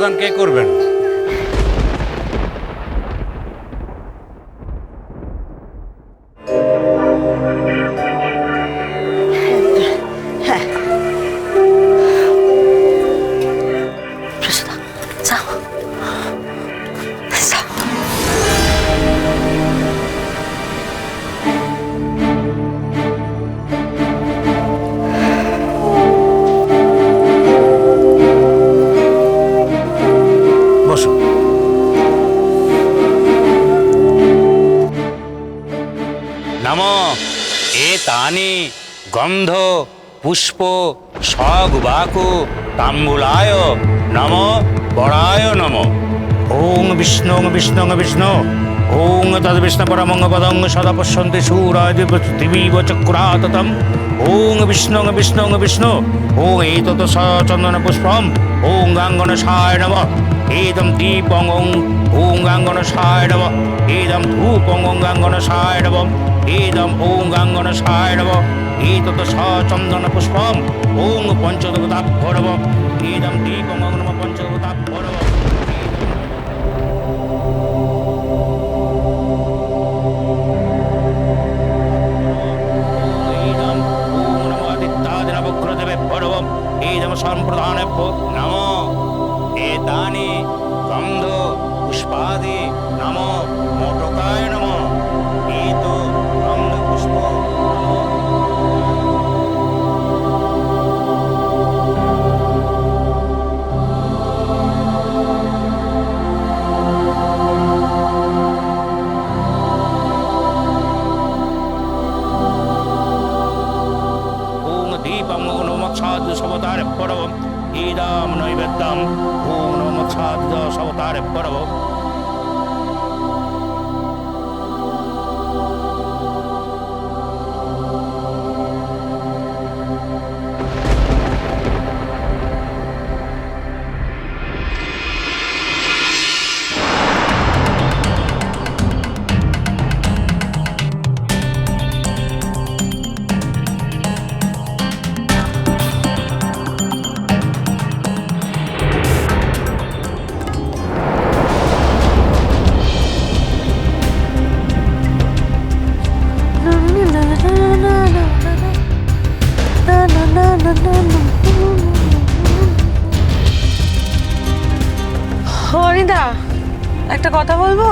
প্রদান কে করবেন? নমো এতানি গন্ধ পুষ্প সগুবাকু তাম্বুলায় নমো বরায় নমো। ওং বিষ্ণু বিষ্ণু বিষ্ণু ওং তদ বিষ্ণু পরমং পদং সদা পশ্যন্তি শূরায় পৃথিবীব চক্রাততম। ওং বিষ্ণু বিষ্ণু বিষ্ণু ওং এতত চন্দন পুষ্পম ওং গাঙ্গনশায় নমঃ। এদম দীপং ওং গাঙ্গনশায় নমঃ। এদম ধূপং ওং গাঙ্গনশায় নমঃ। এদম ওং গাঙ্গনশায় নমঃ। এতত চন্দন পুষ্পম ওং পঞ্চদেবতাভ্যো নমঃ। এদম দীপং ওং নমঃ পঞ্চদেবতাভ্যো নমঃ। সম্প্রদানেভ্যো নমো এতানি গন্ধ পুষ্পাদি নমো মোটকায় নমঃ। এত গন্ধ পুষ্প সবতারে পরব ইদম নৈবেদ্যম ওং নমঃ সাধু সবতারে পরব। অনিদা, একটা কথা বলবো?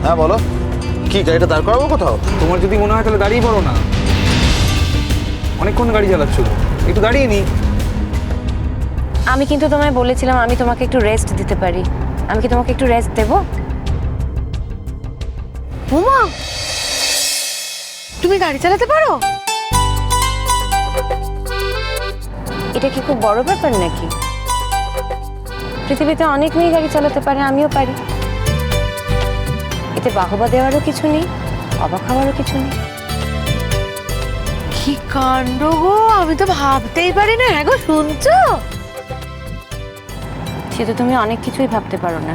হ্যাঁ বলো। কি গাড়িটা দাঁড় করাবো কোথাও? তোমার যদি মনে হয় তাহলে দাঁড়িয়ে পড়ো না। অনেকক্ষণ গাড়ি চালাচ্ছ, একটু দাঁড়িয়ে নি। আমি কিন্তু তোমায় বলেছিলাম আমি তোমাকে একটু রেস্ট দিতে পারি। আমি কি তোমাকে একটু রেস্ট দেবো? উমা, তুমি গাড়ি চালাতে পারো? এটা কি খুব বড় ব্যাপার নাকি? পৃথিবীতে অনেক মেয়ে গাড়ি চালাতে পারে, আমিও পারি। এতে বাহবা দেওয়ারও কিছু নেই, অবাক হওয়ারও কিছু নেই। কি কাণ্ড গো, আমি তো ভাবতেই পারি না। হ্যাঁ গো, শুনছো? সে তো তুমি অনেক কিছুই ভাবতে পারো না,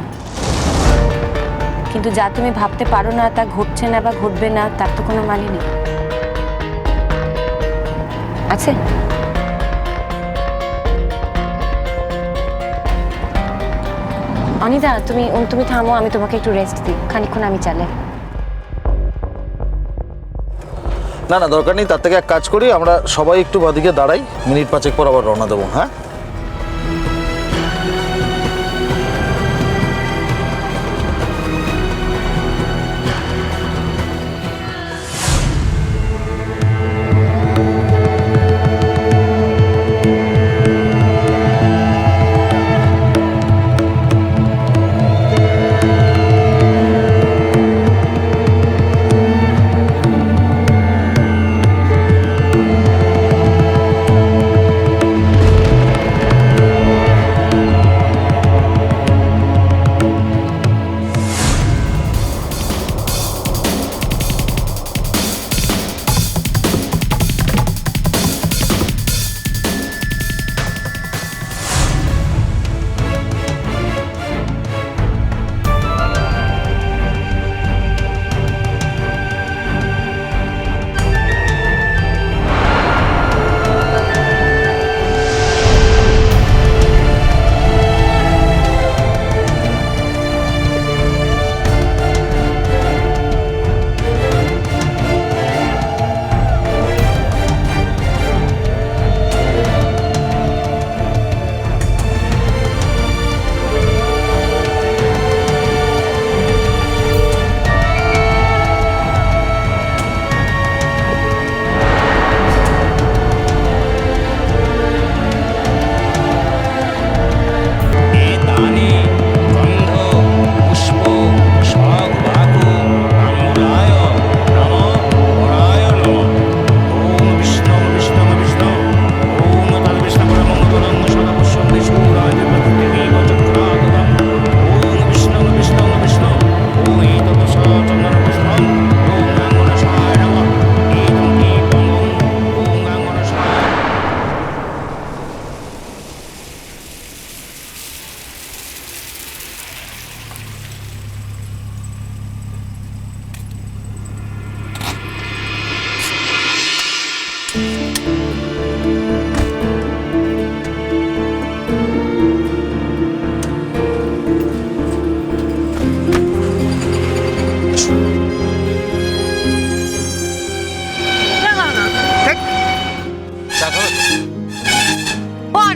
কিন্তু যা তুমি ভাবতে পারো না তা ঘটছে না বা ঘটবে না তার তো কোনো মানে নেই, আছে? অনিদা, তুমি থামো, আমি তোমাকে একটু রেস্ট দিই, খানিকক্ষণ আমি চালাই। না না, দরকার নেই। তার থেকে এক কাজ করি, আমরা সবাই একটু বাদিকে দাঁড়াই, মিনিট 5 পর আবার রওনা দেবো। হ্যাঁ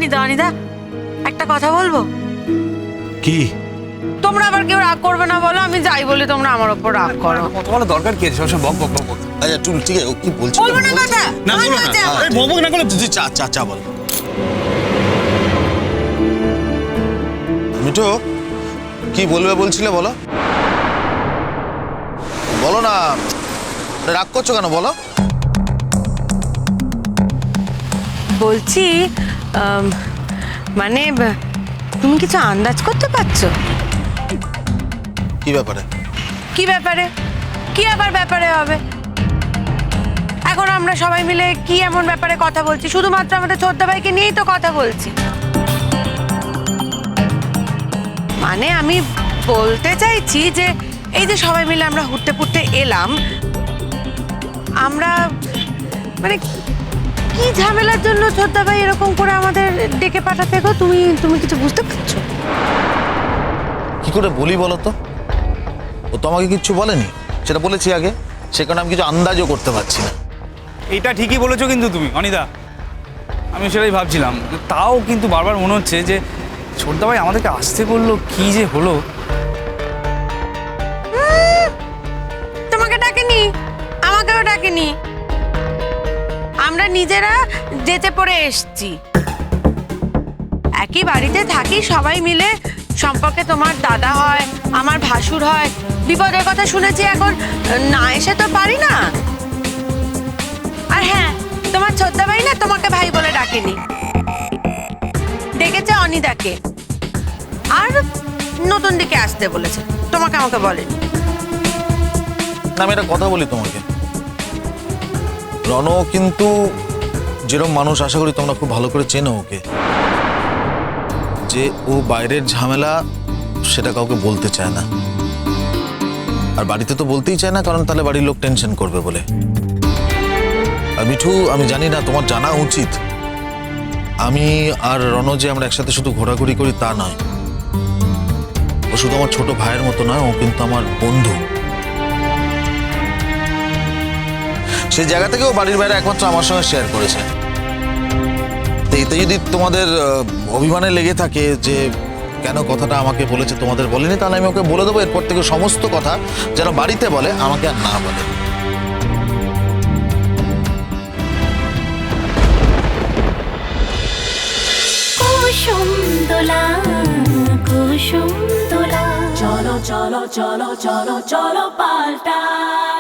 অনিদা অনিদা একটা কথা বলবো? কি? তোমরা আবার কেউ রাগ করবে না বলো? আমি যাই বলি তোমরা আমার ওপর রাগ করো। তোমার দরকার কি আছে সবসময় বক বক বক বক? আচ্ছা চুল ঠিক আছে, ও কি বলছে বলবো না কথা? না আমার বলো না, কাছে আমার। এই বকবক না করলে তুই চা চা চা বল। মিঠু কি বলবে বলছিলে বলো, বলো না, রাগ করছো কেন বলো? বলছি মানে তুমি কিছু আন্দাজ করতে পারছো? কি ব্যাপারে? কি ব্যাপারে? কি আবার ব্যাপারে হবে? এখন আমরা সবাই মিলে কি এমন ব্যাপারে কথা বলছি? শুধুমাত্র আমাদের ছোটদা ভাইকে নিয়েই তো কথা বলছি। মানে আমি বলতে চাইছি যে এই যে সবাই মিলে আমরা হুটতে পুটতে এলাম, আমরা মানে কি ঝামেলার জন্য ছোটদা ভাই এরকম করে আমাদের ডেকে পাঠাতে গো? তুমি কিছু বুঝতে পারছো? কি করে বলি বলো তো, ও তো আমাকে কিচ্ছু বলেনি, সেটা বলেছি আগে, সে কারণে আমি কিছু আন্দাজও করতে পারছি না। এটা ঠিকই বলেছো কিন্তু তুমি অনিদা, আমি সেটাই ভাবছিলাম। তাও কিন্তু বারবার মনে হচ্ছে যে ছোটদা ভাই আমাদেরকে আসতে বললো, কি যে হলো। তোমাকে ডাকেনি, আমাকেও ডাকেনি, আমরা নিজেরা যেতে পড়ে এসছি। একই বাড়িতে থাকি সবাই মিলে, সম্পর্কে তোমার দাদা হয়, আমার ভাসুর হয়। বিপদের কথা শুনেছি, এখন না এসে তো পারি না। আর হ্যাঁ, তোমার ছোটদা ভাই না তোমাকে ভাই বলে ডাকেনি, ডেকেছে অনিদাকে, আর নতুন দিকে আসতে বলেছে, তোমাকে আমাকে বলেনি। না আমি একটা কথা বলি তোমাকে, রণ কিন্তু যেরকম মানুষ, আশা করি তোমরা খুব ভালো করে চেনো ওকে, যে ও বাইরের ঝামেলা সেটা কাউকে বলতে চায় না, আর বাড়িতে তো বলতেই চায় না, কারণ তাহলে বাড়ির লোক টেনশন করবে বলে। আর মিঠু, আমি জানি না, তোমার জানা উচিত, আমি আর রণ যে আমরা একসাথে শুধু ঘোরাঘুরি করি তা নয়, ও শুধু আমার ছোট ভাইয়ের মতো নয়, ও কিন্তু আমার বন্ধু। সেই জায়গা থেকে ও বাড়ির বাইরে একমাত্র আমার সঙ্গে শেয়ার করেছে। তো এতে যদি তোমাদের অভিমানে লেগে থাকে যে কেন কথাটা আমাকে বলেছে তোমাদের বলেনি, তাহলে আমি ওকে বলে দেবো এরপর থেকে সমস্ত কথা যেন বাড়িতে বলে, আমাকে আর না বলে। কুসুম দোলা কুসুম দোলা, চলো চলো চলো চলো চলো পাল্টাই।